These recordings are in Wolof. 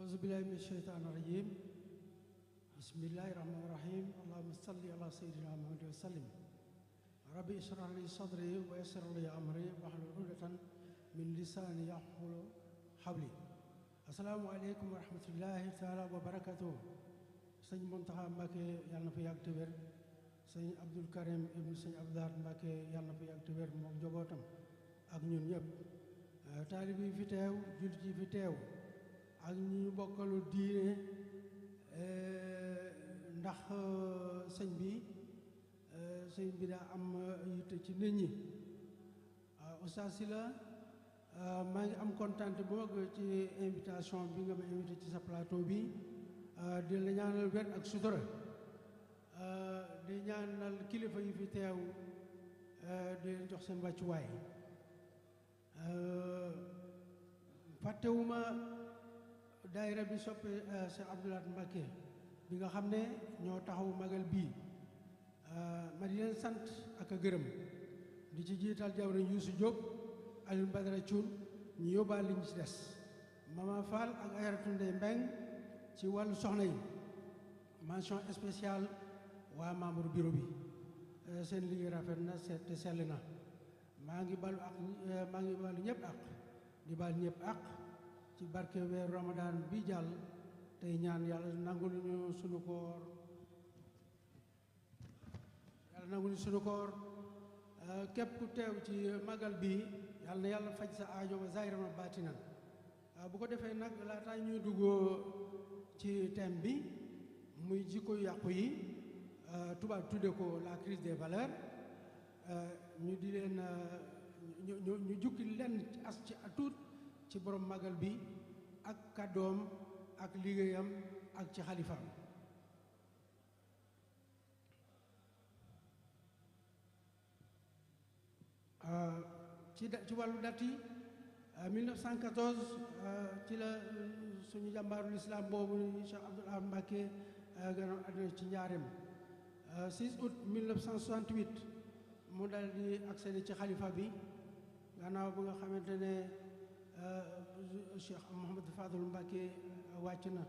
أعوذ بالله من الشيطان الرجيم بسم الله الرحمن الرحيم اللهم صل على سيدنا محمد وسلم ربي اشرح لي صدري ويسر لي أمري واحلل عقدة من لساني يفقهوا قولي السلام عليكم ورحمة الله تعالى وبركاته sëñ Mountakha Mbacké yàlla na fa yàgg te wér sëñ Abdoul Karim ibnu sëñ Abdoulaye Mbacké yàlla na fa yàgg te wér moom njabootam ak ñun ñëpp taalib yi fi teew jullit yi fi teew ak ñi ñu bokkalu diine ndax sëñ bi daa am yitte ci nit ñi Oustaz Sylla maa ngi am kontaan bu mag ci invitation bi nga ma invité ci sa plateau bi di la ñaanal wér ak sutura di ñaanal kilifa yi fi teew di leen jox seen wàccuwaay fàttewuma daayira bi soppe Cheikh Abdoulaye Mbacké bi nga xam ne ñoo taxaw magal bii ma di leen sant ak a gërëm di ci jiital jawriñ Youssou Diop Alioune Badara Thioune ñu yóbbaale liñ ci des Mama Fall ak Aïratou Ndeye Mbeng ci wàllu soxna yi mention spéciale waa membre bureau bi seen liggéey rafet na te sell na maa ngi balu ñëpp ak di bal ñëpp ak ci barke weeru Ramadan bi jàll tey ñaan yàlla nangul ñu sunu koor képp ku teew ci magal bi yàlla na yàlla faj sa aajo ba zahiran wa baatinan bu ko defee nag laataa ñuy duggoo ci thème bi muy jikko yàqu yi tubaab tudde ko la crise des valeurs ñu di leen ñu jukki lenn ci tuut ci borom magal bi ak kàddoom ak liggéeyam ak ci xalifaam ci wàllu dat yi 1914 ci la suñu jàmbaarul islam boobu Cheikh Abdoulaye Mbacké gannaaw àddina ci njaareem 6 août 1968 mu dal di accéder ci xalifa bi gannaaw ba nga xamante ne Cheikh Mouhamadou Fadel Mbacké wàcc na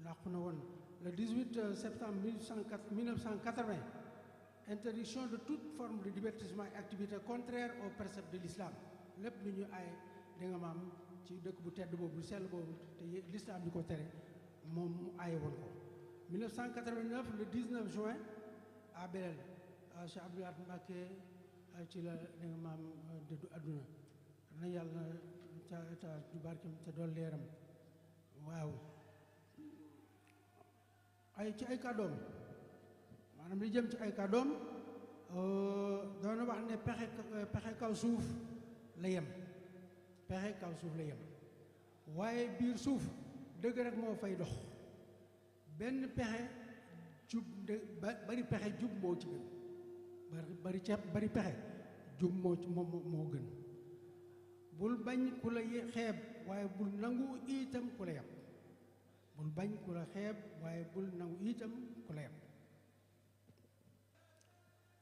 làqu na woon le 18 septembre 1980 interdiction de toute forme de divertissement et activité contraire aux préceptes de l'islam lépp lu ñu ay da nga maam ci dëkk bu tedd boobu bu sell boobu te l'islam di ko tere moom mu aaye woon ko 1989 le 19 juin à Belel Cheikh Abdoulaye Mbacké ci la da nga maam dëddu àdduna na yàlla ca du barkem ca dool leeram waaw ci ay kàddoom maanaam li jëm ci ay kàddoom doona wax ne pexe kaw suuf la yem pexe kaw suuf la yem waaye biir suuf dëgg rek moo fay dox benn pexe jub bari pexe jub moo ci gën bari pexe jub moo gën bul bañ ku la xeeb waaye bul nangu itam ku la yem bul bañ ku la xeeb waaye bul nangu itam ku la yem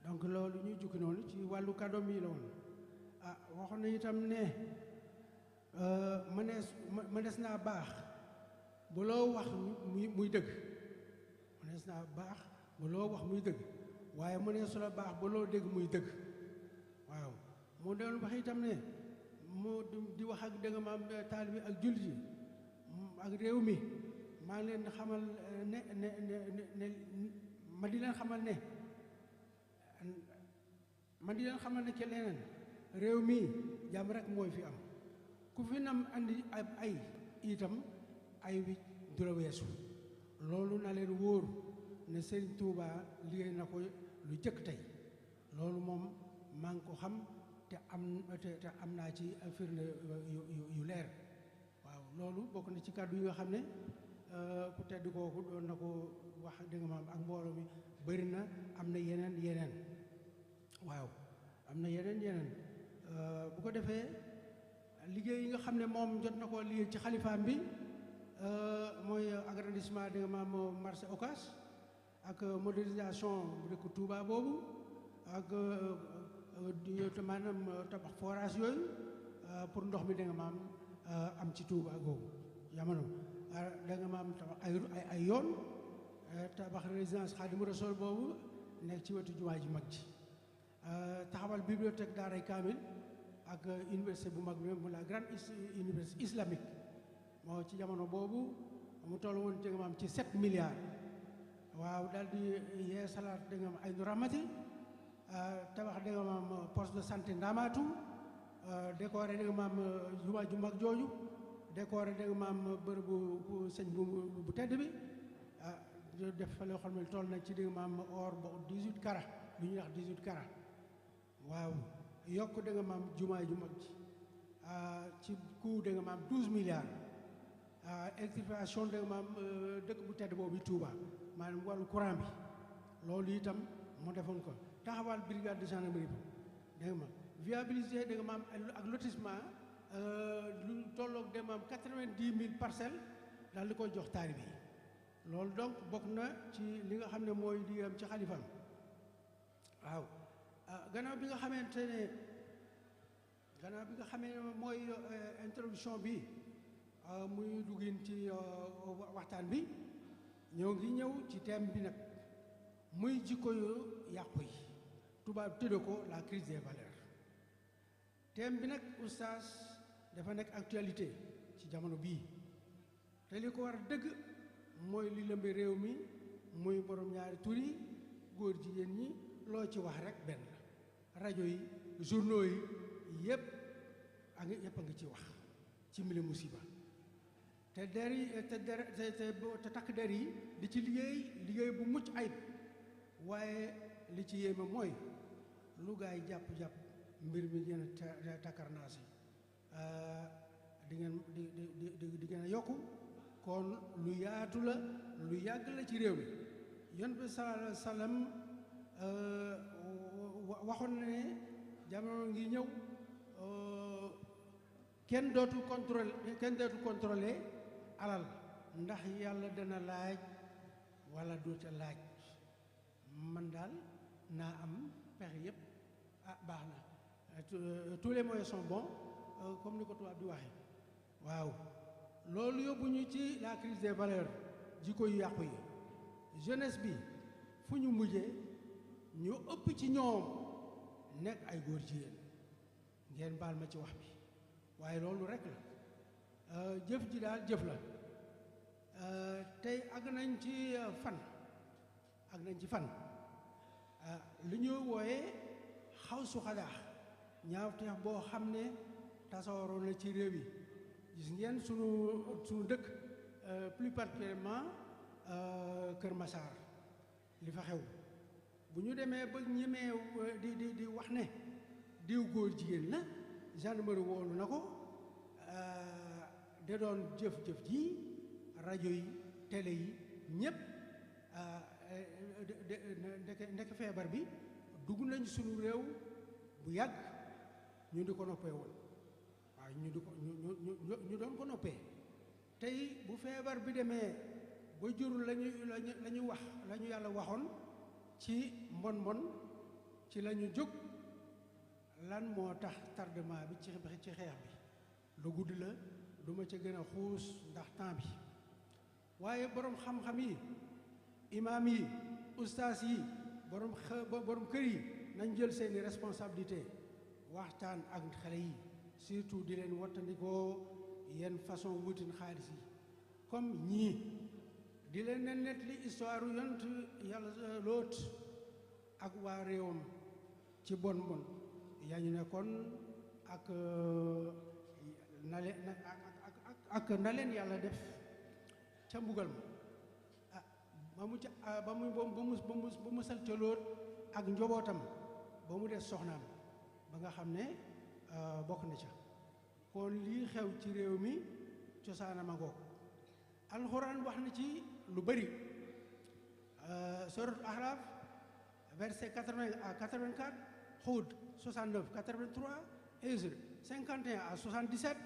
donc loolu ñuy jukki noonu ci wàllu kàddoom yi la woon waxoon na itam ne mënees naa baax bu loo wax muy dëgg mënees naa baax bu loo wax muy dëgg waaye mëneesu la baax bu loo dégg muy dëgg waaw mu doon wax itam ne mu di wax ak dëgg maam taal bi ak jullit yi ak réew mi maa ngi leen xamal ne ma di leen xamal ne ci leneen réew mi jàmm rek mooy fi am ku fi nam andi ay itam ay wi du la weesu loolu na leen wóor ne Serigne Touba liggéey na ko lu jëkk tey loolu moom maa ngi ko xam te am naa ci firnde yu leer waaw loolu bokk na ci kàddu yi nga xam ne ku tedd kooku doon na ko wax dëgg maam ak mbooloo mi bëri na am na yeneen waaw am na yeneen bu ko defee liggéey yi nga xam ne moom jot na koo liggéey ci xalifaam bi mooy agrandissement dëgg maam marché Ocass ak modernisation bu dëkk Touba boobu ak maanaam tabax forage yooyu pour ndox mi dëgg maam am ci Touba googu jamono da nga maam tabax ay yoon tabax résidence Xaadimu Rasuul boobu nekk ci wetu jumaa ji mag ji taxawal bibliothèque daaray kaamil ak université bu mag bi mu la grande université islamique moo ci jamono boobu mu toll woon da nga maam ci 7 milliards waaw daal di yee salaat da nga maam ay nu ramati tabax da nga maam poste de santé Ndamaatu décoré da nga maam jumaa ju mag jooju décoré da nga maam bërëbu sëñ bu tedd bi def fa loo xam ne toll na ci da nga maam or ba 18 carats lu ñuy wax 18 carats waaw yokk da nga maam jumaa ju mag ji ci coût da nga maam 12 milliards électrification da nga maam dëkk bu tedd boobu Touba maanaam wàllu courant bi loolu itam mu defoon ko taxawal brigade de gendarmerie bi da nga maam viabiliser da nga maam ak lotissement lu tolloog da nga maam 90 000 parcelles daal di koy jox taalibe yi loolu donc bokk na ci li nga xam ne mooy di am ci xalifaam waaw gannaaw bi nga xamante ne mooy introduction bi muy duggin ci waxtaan bi ñoo ngi ñëw ci thème bi nag muy jikko yu yàqu yi tubaab tëdd ko la crise des valeurs thème bi nag oustaz dafa nekk actualité ci jamono bii te li ko war a dëgg mooy li lëmbi réew mi muy borom ñaari tur yi góor jigéen ñi loo ci wax rek benn la rajo yi journaux yi yëpp a ngi ci wax ci mbili musiba te der yi te takk der yi di ci liggéey bu mucc ayib waaye li ci yéeme mooy lu gaa yi jàpp mbir mi gën a takkarnaasi di ngeen a yokku kon lu yaatu la lu yàgg la ci réew mi yonent bi sallallahu alayhi wa sallam waxoon na ne jamono ngi ñëw kenn dootu contrôler alal ndax yàlla dana laaj wala doota laaj man daal naa am pexe yépp baax na tous les moyens sont bons comme ni ko tubaab di waxee waaw loolu yóbbu ñu ci la crise des valeurs jikko yu yàqu yi jeunesse bi fu ñu mujjee ñu ëpp ci ñoom nekk ay góor jigéen ngeen baal ma ci wax bi waaye loolu rek la jëf ji daal jëf la tey àgg nañ ci fan li ñu wooyee xaw su xadaax ñaawteef boo xam ne tasaaroo na ci réew yi gis ngeen sunu dëkk plus particulièrement Kër Massar li fa xew bu ñu demee ba ñemee di wax ne diw góor jigéen la gendarmerie woolu na ko da doon jëf-jëf ji rajo yi télé yi ñépp ndek feebar bi dugg nañ suñu réew bu yàgg ñu di ko noppee woon waaw ñu doon ko noppee tey bu feebar bi demee ba jur lañu wax la ñu yàlla waxoon ci mbon ci la ñu jóg lan moo tax tardement bi ci xeex bi lu gudd la du ma ca gën a xuus ndax temps bi waaye borom xam-xam yi imaam yi ustaas yi borom kër yi nañ jël seeni responsabilité waxtaan ak xale yi surtout di leen wattandikoo yenn façon wutin xaalis yi comme ñii di leen ne net li histoire yont yàlla Lóot ak waa réewam ci bon yaa ñu nekkoon ak na leen yàlla def ca mbugal ma ba mu musal ca Lóot ak njobootam ba mu des soxnaam ba nga xam ne bokk na ca kon lii xew ci réew mi cosaanam a ngoog alxuraan wax na ci lu bëri sourate Araf verset 80 à 84 Hud 69 83 Ézra 51 à 77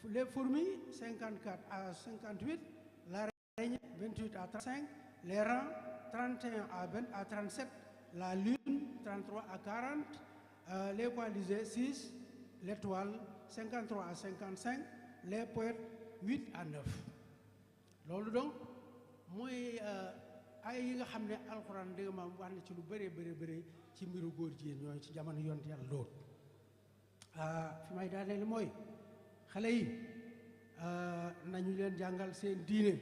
les fourmis 54 à 58 l'araignée 28 à 35 les rats 31 à 37 la lune 33 à 40 les coalisés 6 l'étoile 53 à 55 les poètes 8 à 9 loolu donc mooy ay yi nga xam ne alxuraan dégg maam wax na ci lu bëree bëri ci mbiru góor jigéen ñooy ci jamono yonent yàlla Lóot fi may daaneel mooy xale yi nañu leen jàngal seen diine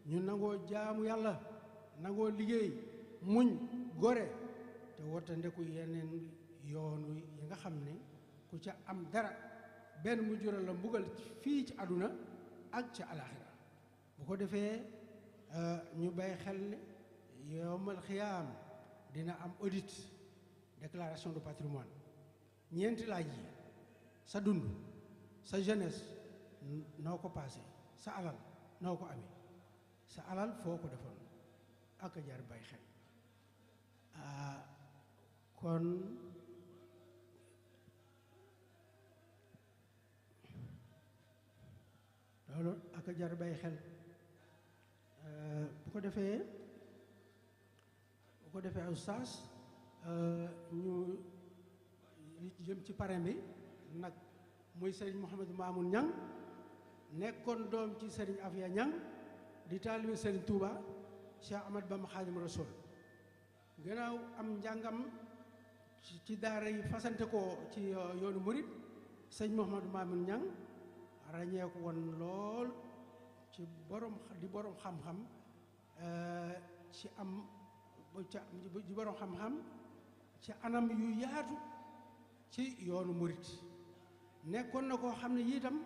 ñu nangoo jaamu yàlla nangoo liggéey muñ gore te wattandeku yeneen yoonu yi nga xam ne ku ca am dara benn mu jural la mbugal fii ci àdduna ak ca alaxira bu ko defee ñu bàyyi xel ne yowmal xiyaam dina am audit déclaration de patrimoine ñeenti laaj yi sa dund sa jeunesse noo ko passé sa alal noo ko amee sa alal foo ko defoon ak jar bàyyi xel kon loolu ak jar bàyyi xel bu ko defee oustaz ñu jëm ci parrain bi nag muy Serigne Mouhamadou Mamoun Niang nekkoon doom ci Serigne Afia Niang di taalibe Serigne Touba Cheikh Ahmad Bamba Khadim Rasoul gannaaw am njàngam ci daara yi fasante ko ci yoonu murit sëñ Mouhamadou Mamoun Niang ràññeeku woon lool ci borom xam-xam ci borom xam-xam ci anam yu yaatu ci yoonu murit nekkoon na koo xam ne itam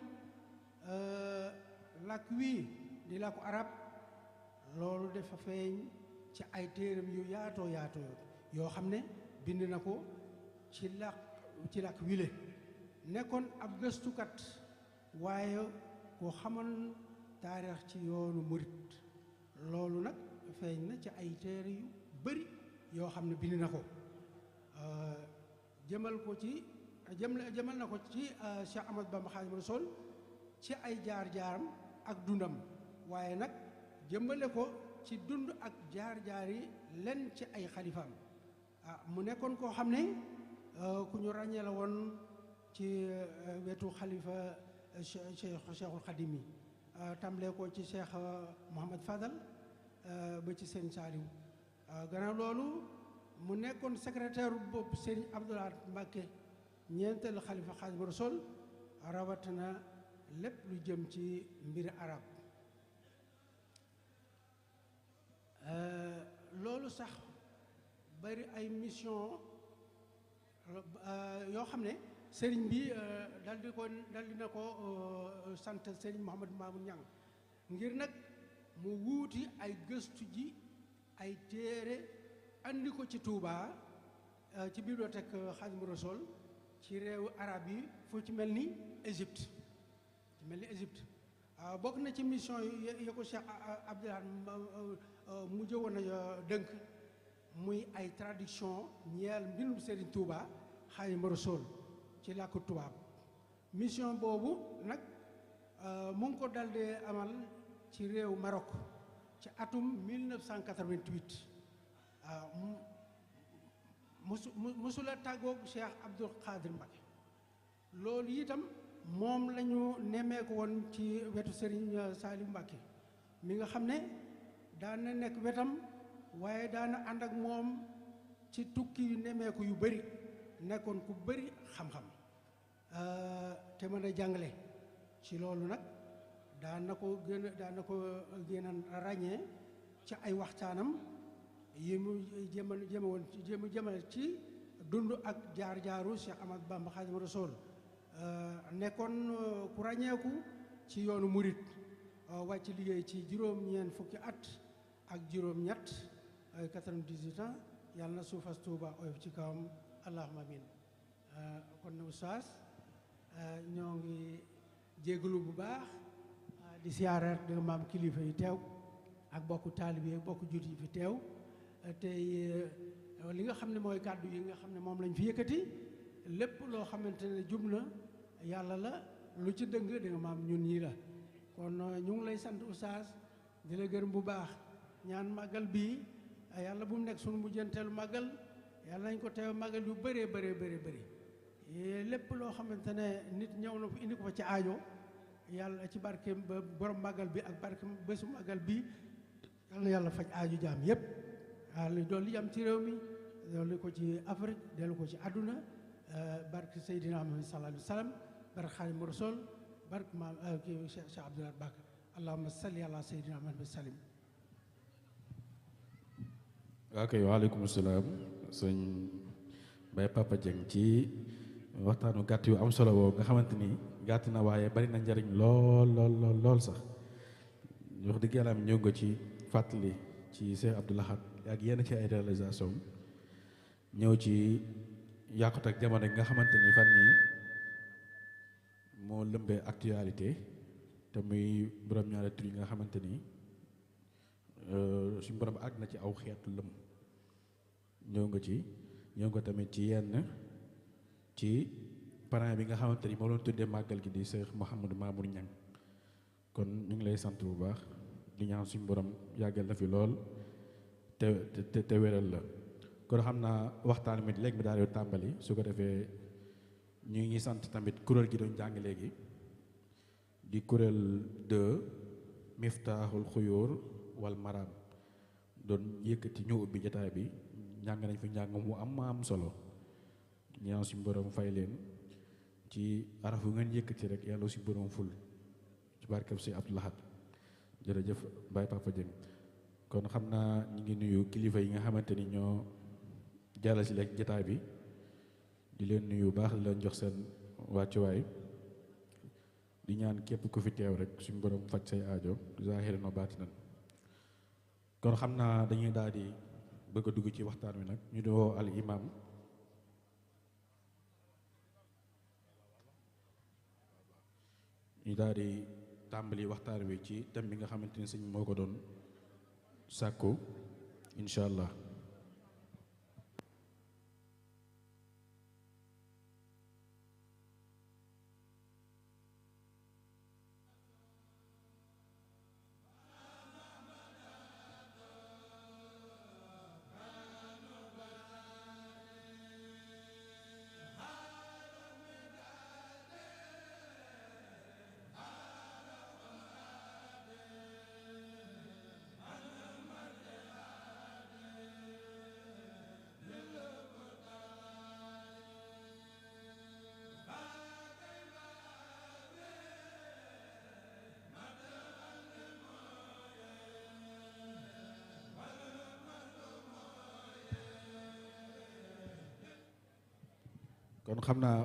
làkk wii di làkku arab loolu dafa feeñ ci ay téeram yu yaatoo yoo xam ne bind na ko ci làkk wile nekkoon ab gëstukat waaye koo xamoon taarix ci yoonu murit loolu nag feeñ na ci ay téere yu bari yoo xam ne bind na ko jëmal na ko ci Cheikh Ahmad Bamba Xaadimu Rasuul ci ay jaar-jaaram ak dundam waaye nag jëmbale ko ci dund ak jaar-jaar yi len ci ay xalifaam mu nekkoon koo xam ne ku ñu ràññee la woon ci wetu xalifa Cheikhul Xadim yi tàmbalee ko ci Cheikh Mouhamad Fadal ba ci Sëñ Saaliw gannaaw loolu mu nekkoon secrétaire bopp Sëñ Abdoulaye Mbacke ñeenteelu xalifa Xaadimu Rasuul rawatina lépp lu jëm ci mbiri arab loolu sax bari ay mission yoo xam ne sëriñ bi dal dina ko sant sëriñ Mouhamadou Mamoun Niang ngir nag mu wuuti ay gëstu ji ay téere andi ko ci Touba ci bibliothèque Xaadimu Rasuul ci réewu arab yi fu ci mel ni Égypte bokk na ci mission yi ko Cheikh Abdoulaye mujj woon a dënk muy ay traduction ñeel mbindum Serigne Touba Xaadimu Rasuul ci làkku tubaab mission boobu nag mu ngi ko daldi amal ci réew Maroc ci atum 1988 musula tàggoog Cheikh Abdoul Khadir Mbacké loolu itam moom la ñu nemmeeku woon ci wetu Serigne Saliou Mbacké mi nga xam ne daan na nekk wetam waaye daana ànd ak moom ci tukki yu nemmeeku yu bari nekkoon ku bari xam-xam te mën a jàngale ci loolu nag daan na ko gën a ràññee ci ay waxtaanam yi mu jëmale ci dund ak jaar-jaaru Cheikh Ahmad Bamba Xaadimu Rasuul nekkoon ku ràññeeku ci yoonu murit wàcc liggéey ci juróom-ñeent fukki at ak juróom-ñett 98 ans yàlla na suufas Tuuba oyof ci kawam allahumma amin kon na oustaz ñoo ngi jégalu bu baax di siyaareet da maam kilifa yi teew ak bokku taalibe yi bokku jut yi fi teew tey li nga xam ne mooy kàddu yi nga xam ne moom lañ fi yëkkati lépp loo xamante ne jub na yàlla la lu ci dëng da nga maam ñun ñii la kon ñu ngi lay sant oustaz di la gërëm bu baax ñaan màggal bii yàlla bu mu nekk suñu mujjanteelu màggal yàlla nañ ko teew màggal yu bëree lépp loo xamante ne nit ñëw na fi indi ko fa ci aajo yàlla ci barke borom màggal bi ak barke bésu màggal bi yal na yàlla faj aaju jaam yépp yàlla dolli jàmm ci réew mi dolli ko ci Afrique dellu ko ci àdduna barke Seydina Muhammad sallallahu alayhi wa sallam barke Xaadimu Rasuul barke maam kii Cheikh Abdoulaye Bakar allahumma salli ala Seydina Muhammad salim. ok waaleykum salaam sëñ Baye Papa Dieng ci waxtaanu gàtt yu am solo boobu nga xamante ni gàtt na waaye bari na njariñ lool sax wax dëgg yàlla am ñëw nga ci fàttali ci Cheikh Abdou Lahad ak yenn ci ay réalisation ñëw ci yàqut ak jamono gi nga xamante ni fan yi moo lëmbee actualité te muy borom ñaari tur yi nga xamante ni suñu borom àgg na ci aw xeetu lëm ñëw nga tamit ci yenn ci parrain bi nga xamante ni moo doon tuddee màggal gi di Cheikh Mouhamadou Mamour Niang kon ñu ngi lay sant bu baax di ñaan suñu borom yàggal la fi lool te wéral la kon xam naa waxtaan mi léegi mi daal di tàmbali su ko defee ñu ngi sant tamit kuréel gi doon jàng léegi di kuréel 2 Miftaaxul Xuyóor wal Maram doon yëkkati ñu ubbi jotaay bi njàng nañ fi njàng mu am solo ñaan suñu borom fay leen ci araf yu ngeen yëkkati rek yàlla suñu borom ful ci barkeb si Abdou Lahad jërëjëf Baye Papa Dieng kon xam naa ñu ngi nuyu kilifa yi nga xamante ni ñoo jàll si lekk jotaay bi di leen nuyu baax di leen jox seen wàccuwaay di ñaan képp ku fi teew rek suñu borom faj say aajo zaahiran wa baatinan kon xam naa dañuy daal di bëgg a dugg ci waxtaan wi nag ñu di woo al imam ñu daal di tàmbali waxtaan wi ci thème bi nga xamante ni sëñ moo ko doon sàkku incha allah kon xam naa